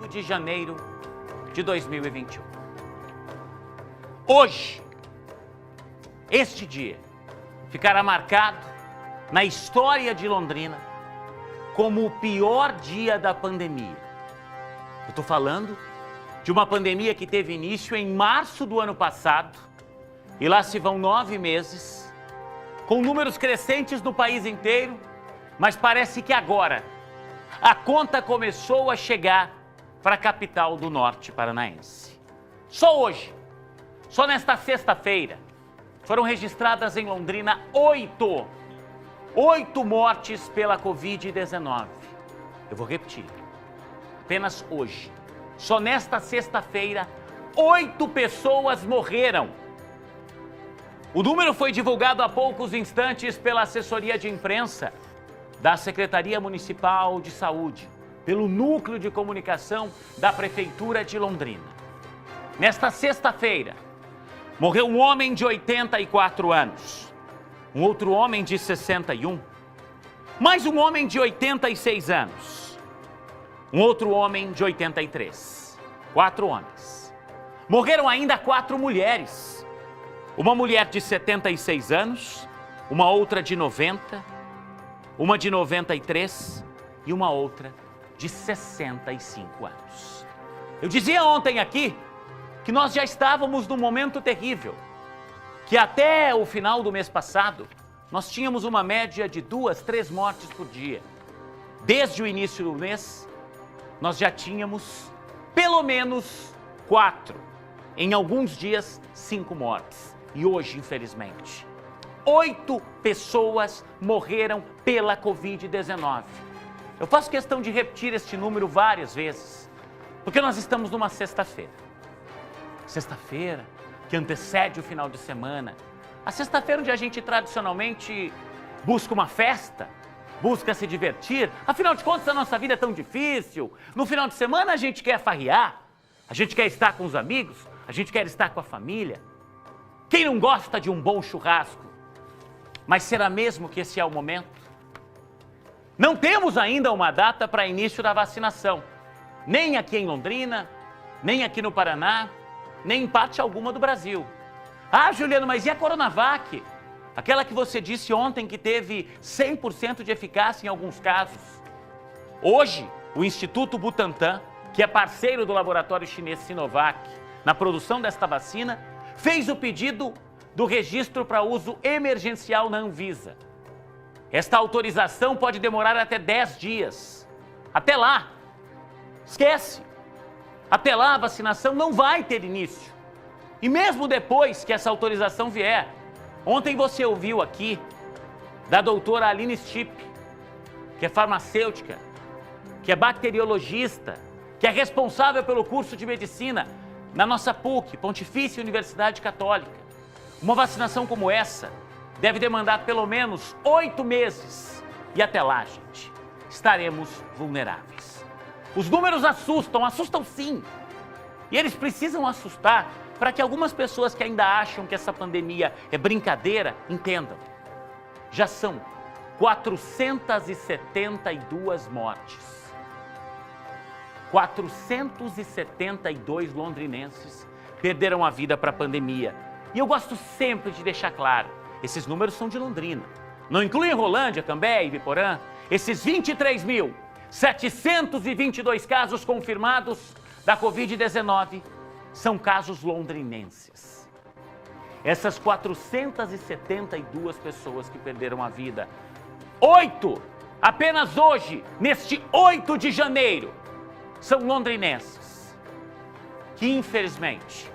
de janeiro de 2021. Hoje, este dia, ficará marcado na história de Londrina como o pior dia da pandemia. Eu estou falando de uma pandemia que teve início em março do ano passado e lá se vão 9 meses, com números crescentes no país inteiro, mas parece que agora a conta começou a chegar para a capital do norte paranaense. Só hoje, só nesta sexta-feira, foram registradas em Londrina 8 mortes pela Covid-19. Eu vou repetir, apenas hoje, só nesta sexta-feira, 8 pessoas morreram. O número foi divulgado há poucos instantes pela assessoria de imprensa da Secretaria Municipal de Saúde, pelo Núcleo de Comunicação da Prefeitura de Londrina. Nesta sexta-feira, morreu um homem de 84 anos, um outro homem de 61, mais um homem de 86 anos, um outro homem de 83. 4 homens. Morreram ainda 4 mulheres. Uma mulher de 76 anos, uma outra de 90, uma de 93 e uma outra de 65 anos. Eu dizia ontem aqui que nós já estávamos num momento terrível, que até o final do mês passado, nós tínhamos uma média de 2, 3 mortes por dia. Desde o início do mês, nós já tínhamos pelo menos 4, em alguns dias 5 mortes. E hoje, infelizmente, 8 pessoas morreram pela Covid-19. Eu faço questão de repetir este número várias vezes, porque nós estamos numa sexta-feira. Sexta-feira que antecede o final de semana. A sexta-feira onde a gente tradicionalmente busca uma festa, busca se divertir. Afinal de contas, a nossa vida é tão difícil. No final de semana a gente quer farrear, a gente quer estar com os amigos, a gente quer estar com a família. Quem não gosta de um bom churrasco? Mas será mesmo que esse é o momento? Não temos ainda uma data para início da vacinação, nem aqui em Londrina, nem aqui no Paraná, nem em parte alguma do Brasil. Ah, Juliano, mas e a Coronavac? Aquela que você disse ontem que teve 100% de eficácia em alguns casos. Hoje, o Instituto Butantan, que é parceiro do laboratório chinês Sinovac na produção desta vacina, fez o pedido do registro para uso emergencial na Anvisa. Esta autorização pode demorar até 10 dias. Até lá, esquece. Até lá a vacinação não vai ter início. E mesmo depois que essa autorização vier, ontem você ouviu aqui da doutora Aline Stipp, que é farmacêutica, que é bacteriologista, que é responsável pelo curso de medicina na nossa PUC, Pontifícia Universidade Católica. Uma vacinação como essa deve demandar pelo menos 8 meses. E até lá, gente, estaremos vulneráveis. Os números assustam sim. E eles precisam assustar para que algumas pessoas que ainda acham que essa pandemia é brincadeira, entendam. Já são 472 mortes. 472 londrinenses perderam a vida para a pandemia. E eu gosto sempre de deixar claro, esses números são de Londrina. Não incluem Rolândia, Cambé e Ibiporã. Esses 23.722 casos confirmados da Covid-19 são casos londrinenses. Essas 472 pessoas que perderam a vida, 8, apenas hoje, neste 8 de janeiro, são londrinenses, que infelizmente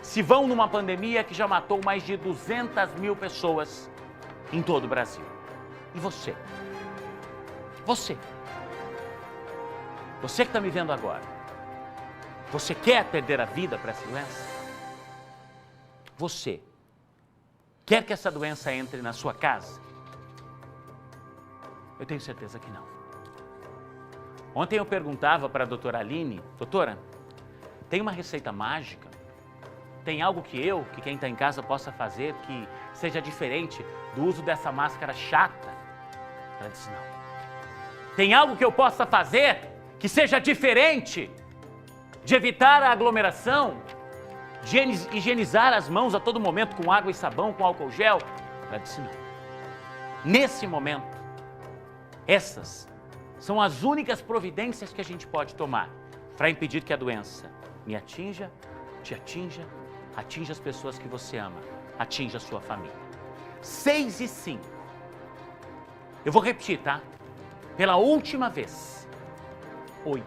se vão numa pandemia que já matou mais de 200 mil pessoas em todo o Brasil. E você? Você que está me vendo agora, você quer perder a vida para essa doença? Você quer que essa doença entre na sua casa? Eu tenho certeza que não. Ontem eu perguntava para a doutora Aline, doutora, tem uma receita mágica? Tem algo que quem está em casa possa fazer que seja diferente do uso dessa máscara chata? Ela disse não. Tem algo que eu possa fazer que seja diferente de evitar a aglomeração, de higienizar as mãos a todo momento com água e sabão, com álcool gel. Ela disse não. Nesse momento, essas são as únicas providências que a gente pode tomar para impedir que a doença me atinja, te atinja, atinja as pessoas que você ama, atinja a sua família. 6 e 5. Eu vou repetir, tá? Pela última vez. 8.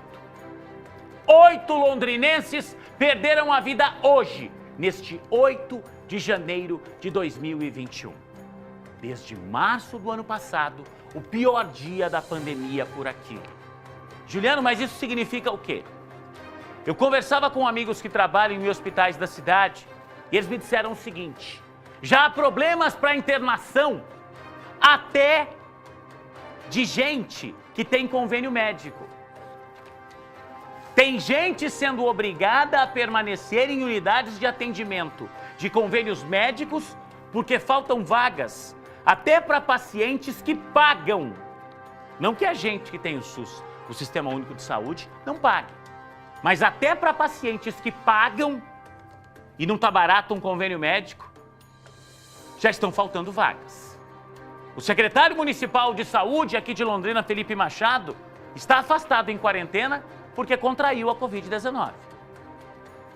8 londrinenses perderam a vida hoje, neste 8 de janeiro de 2021. Desde março do ano passado, o pior dia da pandemia por aqui. Juliano, mas isso significa o quê? Eu conversava com amigos que trabalham em hospitais da cidade e eles me disseram o seguinte: já há problemas para internação até de gente que tem convênio médico. Tem gente sendo obrigada a permanecer em unidades de atendimento de convênios médicos porque faltam vagas, até para pacientes que pagam. Não que a gente que tem o SUS, o Sistema Único de Saúde, não pague. Mas até para pacientes que pagam e não está barato um convênio médico, já estão faltando vagas. O secretário municipal de saúde aqui de Londrina, Felipe Machado, está afastado em quarentena porque contraiu a Covid-19.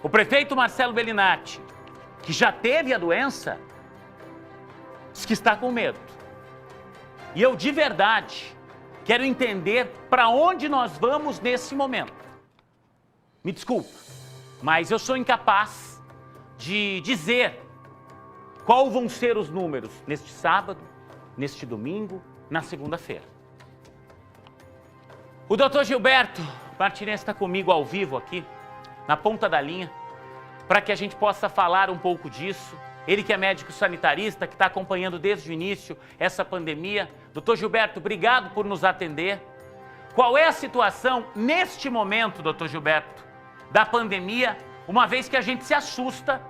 O prefeito Marcelo Bellinati, que já teve a doença, diz que está com medo. E eu, de verdade, quero entender para onde nós vamos nesse momento. Me desculpa, mas eu sou incapaz de dizer qual vão ser os números neste sábado, neste domingo, na segunda-feira. O doutor Gilberto Martinez está comigo ao vivo aqui, na ponta da linha, para que a gente possa falar um pouco disso. Ele que é médico sanitarista, que está acompanhando desde o início essa pandemia. Doutor Gilberto, obrigado por nos atender. Qual é a situação neste momento, doutor Gilberto, da pandemia, uma vez que a gente se assusta,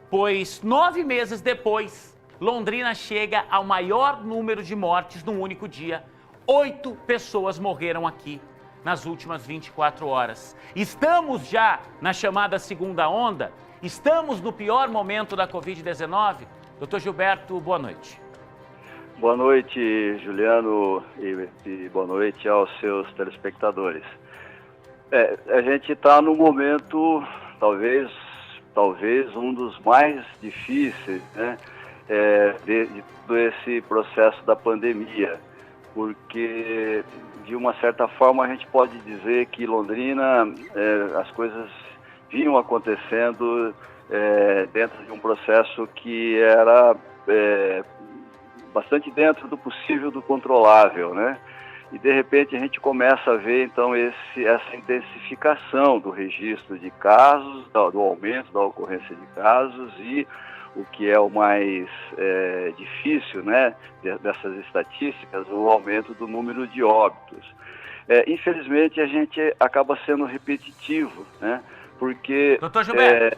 pois 9 meses depois, Londrina chega ao maior número de mortes num único dia. 8 pessoas morreram aqui nas últimas 24 horas. Estamos já na chamada segunda onda? Estamos no pior momento da Covid-19? Doutor Gilberto, boa noite. Boa noite, Juliano, e boa noite aos seus telespectadores. A gente está no momento, talvez um dos mais difíceis, né, de todo esse processo da pandemia, porque, de uma certa forma, a gente pode dizer que Londrina, as coisas vinham acontecendo dentro de um processo que era bastante dentro do possível, do controlável, né? E, de repente, a gente começa a ver, então, essa intensificação do registro de casos, do aumento da ocorrência de casos e o que é o mais difícil, né, dessas estatísticas, o aumento do número de óbitos. Infelizmente, a gente acaba sendo repetitivo, né, porque... Doutor Gilberto,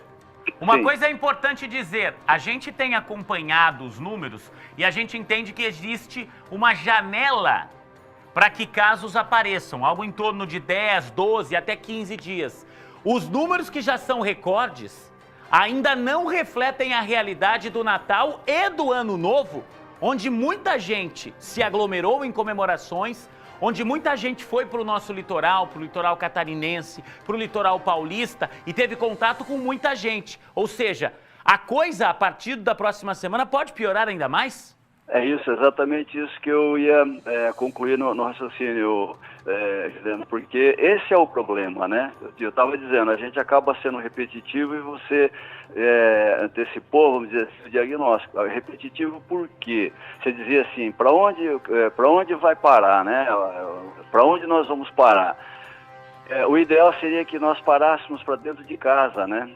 uma coisa é importante dizer, a gente tem acompanhado os números e a gente entende que existe uma janela para que casos apareçam, algo em torno de 10, 12, até 15 dias. Os números que já são recordes ainda não refletem a realidade do Natal e do Ano Novo, onde muita gente se aglomerou em comemorações, onde muita gente foi para o nosso litoral, para o litoral catarinense, para o litoral paulista e teve contato com muita gente. Ou seja, a coisa a partir da próxima semana pode piorar ainda mais? É isso, exatamente isso que eu ia concluir no raciocínio, Juliano, porque esse é o problema, né? Eu estava dizendo, a gente acaba sendo repetitivo e você antecipou, vamos dizer assim, o diagnóstico. Repetitivo por quê? Você dizia assim, para onde vai parar, né? Para onde nós vamos parar? O ideal seria que nós parássemos para dentro de casa, né?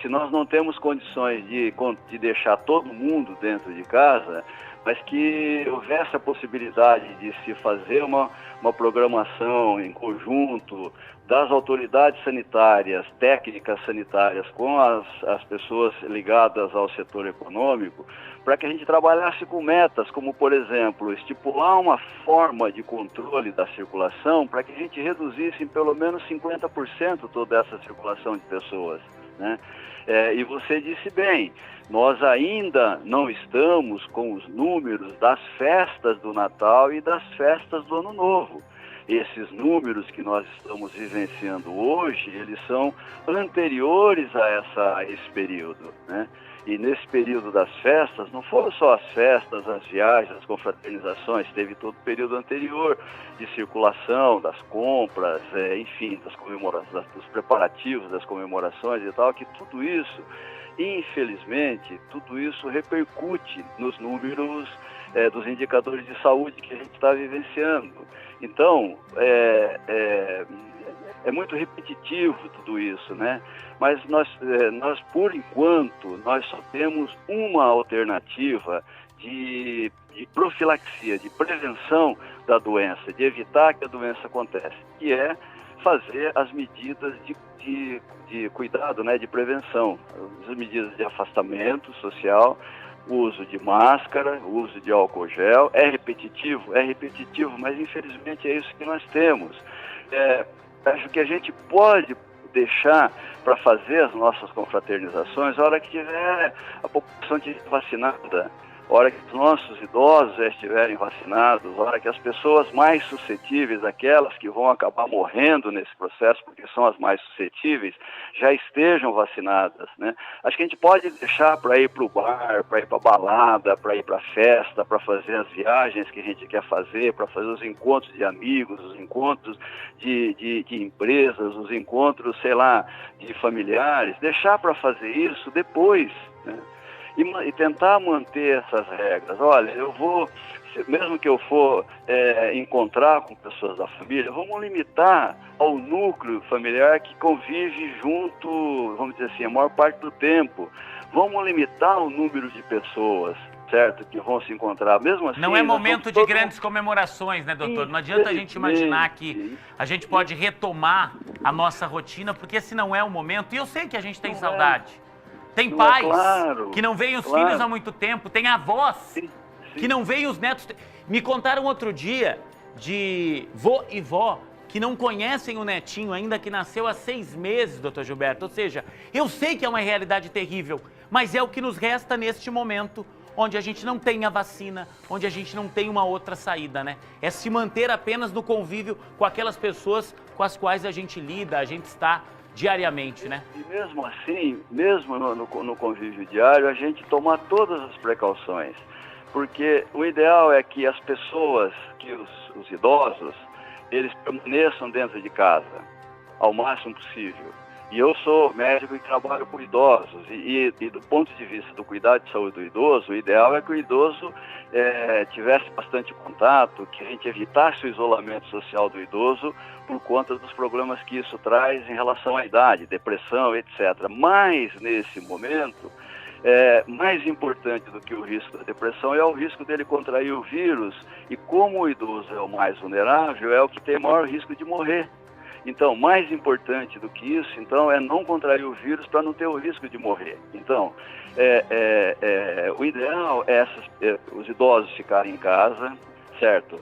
Se nós não temos condições de deixar todo mundo dentro de casa, mas que houvesse a possibilidade de se fazer uma programação em conjunto das autoridades sanitárias, técnicas sanitárias, com as pessoas ligadas ao setor econômico, para que a gente trabalhasse com metas, como, por exemplo, estipular uma forma de controle da circulação para que a gente reduzisse em pelo menos 50% toda essa circulação de pessoas, né? E você disse bem, nós ainda não estamos com os números das festas do Natal e das festas do Ano Novo. Esses números que nós estamos vivenciando hoje, eles são anteriores a esse período, né? E nesse período das festas, não foram só as festas, as viagens, as confraternizações, teve todo o período anterior de circulação, das compras, enfim, das comemorações, dos preparativos das comemorações e tal, que tudo isso, infelizmente, tudo isso repercute nos números dos indicadores de saúde que a gente está vivenciando. Então, é muito repetitivo tudo isso, né? Mas nós, por enquanto, nós só temos uma alternativa de profilaxia, de prevenção da doença, de evitar que a doença aconteça, que é fazer as medidas de cuidado, né, de prevenção, as medidas de afastamento social, o uso de máscara, o uso de álcool gel. É repetitivo, mas infelizmente é isso que nós temos. Acho que a gente pode deixar para fazer as nossas confraternizações a hora que tiver a população vacinada, a hora que os nossos idosos já estiverem vacinados, a hora que as pessoas mais suscetíveis, aquelas que vão acabar morrendo nesse processo, porque são as mais suscetíveis, já estejam vacinadas, né? Acho que a gente pode deixar para ir para o bar, para ir para a balada, para ir para a festa, para fazer as viagens que a gente quer fazer, para fazer os encontros de amigos, os encontros de empresas, os encontros, sei lá, de familiares, deixar para fazer isso depois, né? E tentar manter essas regras. Olha, eu vou, mesmo que eu for encontrar com pessoas da família, vamos limitar ao núcleo familiar que convive junto, vamos dizer assim, a maior parte do tempo. Vamos limitar o número de pessoas, certo, que vão se encontrar. Mesmo assim, não é momento de grandes comemorações, né, doutor? Não adianta a gente imaginar que a gente pode retomar a nossa rotina, porque esse não é o momento. E eu sei que a gente tem saudade. Tem pais que não veem os filhos há muito tempo, tem avós que não veem os netos. Me contaram outro dia de vô e vó que não conhecem o netinho ainda, que nasceu há 6 meses, doutor Gilberto. Ou seja, eu sei que é uma realidade terrível, mas é o que nos resta neste momento, onde a gente não tem a vacina, onde a gente não tem uma outra saída, né? É se manter apenas no convívio com aquelas pessoas com as quais a gente lida, a gente está diariamente, né? E mesmo assim, mesmo no convívio diário, a gente tomar todas as precauções, porque o ideal é que as pessoas, que os idosos, eles permaneçam dentro de casa, ao máximo possível. E eu sou médico e trabalho com idosos, e do ponto de vista do cuidado de saúde do idoso, o ideal é que o idoso tivesse bastante contato, que a gente evitasse o isolamento social do idoso por conta dos problemas que isso traz em relação à idade, depressão, etc. Mas, nesse momento, mais importante do que o risco da depressão é o risco dele contrair o vírus, e como o idoso é o mais vulnerável, é o que tem maior risco de morrer. Então, mais importante do que isso, então, é não contrair o vírus para não ter o risco de morrer. Então, o ideal é os idosos ficarem em casa, certo?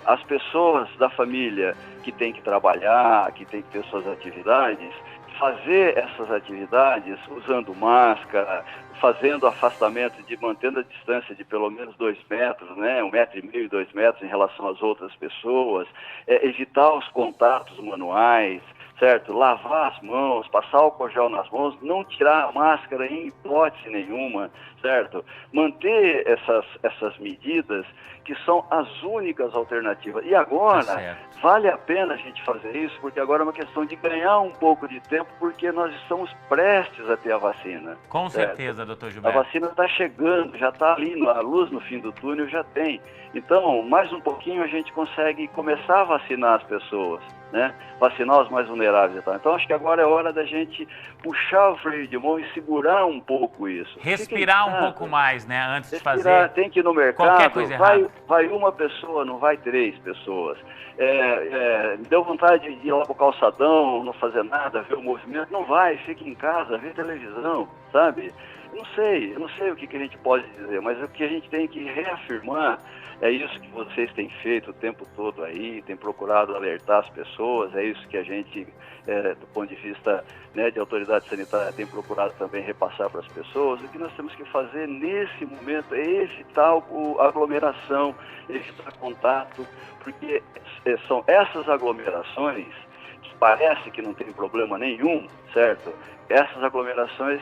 As pessoas da família que têm que trabalhar, que têm que ter suas atividades, fazer essas atividades usando máscara, fazendo afastamento, mantendo a distância de pelo menos 2 metros, né? 1,5 metro, 2 metros em relação às outras pessoas, evitar os contatos manuais, certo? Lavar as mãos, passar álcool gel nas mãos, não tirar a máscara em hipótese nenhuma, certo? Manter essas medidas que são as únicas alternativas. E agora, vale a pena a gente fazer isso, porque agora é uma questão de ganhar um pouco de tempo, porque nós estamos prestes a ter a vacina. Com certeza, doutor Gilberto. A vacina está chegando, já está ali, a luz no fim do túnel já tem. Então, mais um pouquinho a gente consegue começar a vacinar as pessoas, né? Vacinar os mais vulneráveis e tal. Então, acho que agora é hora da gente puxar o freio de mão e segurar um pouco isso. Respirar um pouco mais, né? Antes de Respirar, fazer tem que ir no mercado, qualquer coisa errada. Vai uma pessoa, não vai 3 pessoas. Me deu vontade de ir lá pro calçadão, não fazer nada, ver o movimento. Não vai, fica em casa, vê televisão, sabe? Eu não sei o que a gente pode dizer, mas o que a gente tem que reafirmar é isso que vocês têm feito o tempo todo aí, têm procurado alertar as pessoas, é isso que a gente, do ponto de vista, né, de autoridade sanitária, tem procurado também repassar para as pessoas. O que nós temos que fazer nesse momento é evitar a aglomeração, evitar contato, porque são essas aglomerações que parece que não tem problema nenhum, certo? Essas aglomerações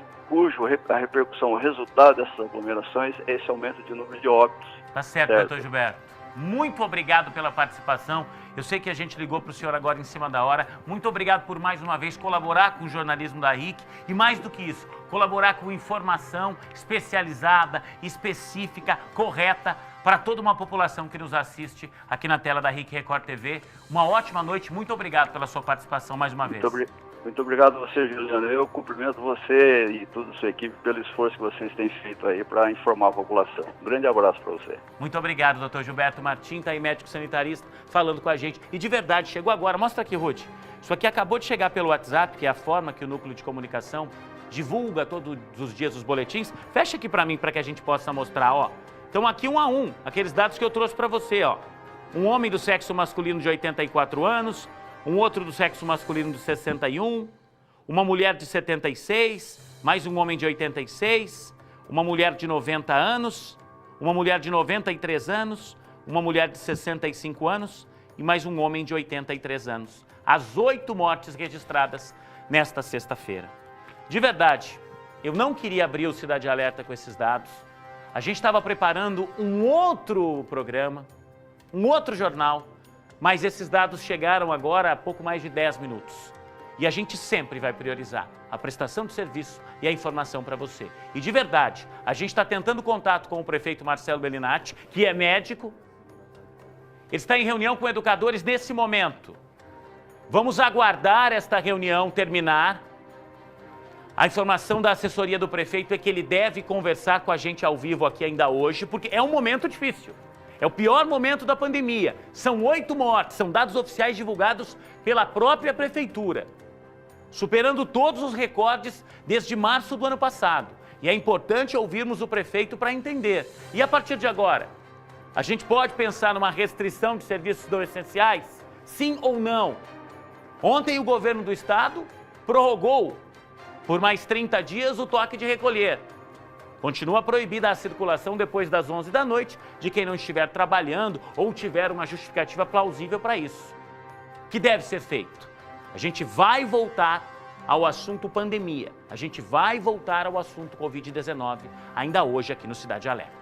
a repercussão, o resultado dessas aglomerações é esse aumento de número de óbitos. Tá certo, doutor Gilberto. Muito obrigado pela participação. Eu sei que a gente ligou para o senhor agora em cima da hora. Muito obrigado por mais uma vez colaborar com o jornalismo da RIC e mais do que isso, colaborar com informação especializada, específica, correta para toda uma população que nos assiste aqui na tela da RIC Record TV. Uma ótima noite. Muito obrigado pela sua participação mais uma vez. Muito obrigado a você, Juliano. Eu cumprimento você e toda a sua equipe pelo esforço que vocês têm feito aí para informar a população. Um grande abraço para você. Muito obrigado, doutor Gilberto Martim, tá aí médico sanitarista, falando com a gente. E de verdade, chegou agora. Mostra aqui, Ruth. Isso aqui acabou de chegar pelo WhatsApp, que é a forma que o Núcleo de Comunicação divulga todos os dias os boletins. Fecha aqui para mim, para que a gente possa mostrar, ó. Então aqui 1 a 1, aqueles dados que eu trouxe para você, ó. Um homem do sexo masculino de 84 anos, um outro do sexo masculino de 61, uma mulher de 76, mais um homem de 86, uma mulher de 90 anos, uma mulher de 93 anos, uma mulher de 65 anos e mais um homem de 83 anos. As 8 mortes registradas nesta sexta-feira. De verdade, eu não queria abrir o Cidade Alerta com esses dados. A gente estava preparando um outro programa, um outro jornal, mas esses dados chegaram agora há pouco mais de 10 minutos. E a gente sempre vai priorizar a prestação de serviço e a informação para você. E de verdade, a gente está tentando contato com o prefeito Marcelo Bellinati, que é médico. Ele está em reunião com educadores nesse momento. Vamos aguardar esta reunião terminar. A informação da assessoria do prefeito é que ele deve conversar com a gente ao vivo aqui ainda hoje, porque é um momento difícil. É o pior momento da pandemia. São 8 mortes, são dados oficiais divulgados pela própria prefeitura, superando todos os recordes desde março do ano passado. E é importante ouvirmos o prefeito para entender. E a partir de agora, a gente pode pensar numa restrição de serviços não essenciais? Sim ou não? Ontem o governo do estado prorrogou por mais 30 dias o toque de recolher. Continua proibida a circulação depois das 11 da noite de quem não estiver trabalhando ou tiver uma justificativa plausível para isso. O que deve ser feito? A gente vai voltar ao assunto pandemia. A gente vai voltar ao assunto Covid-19 ainda hoje aqui no Cidade Alerta.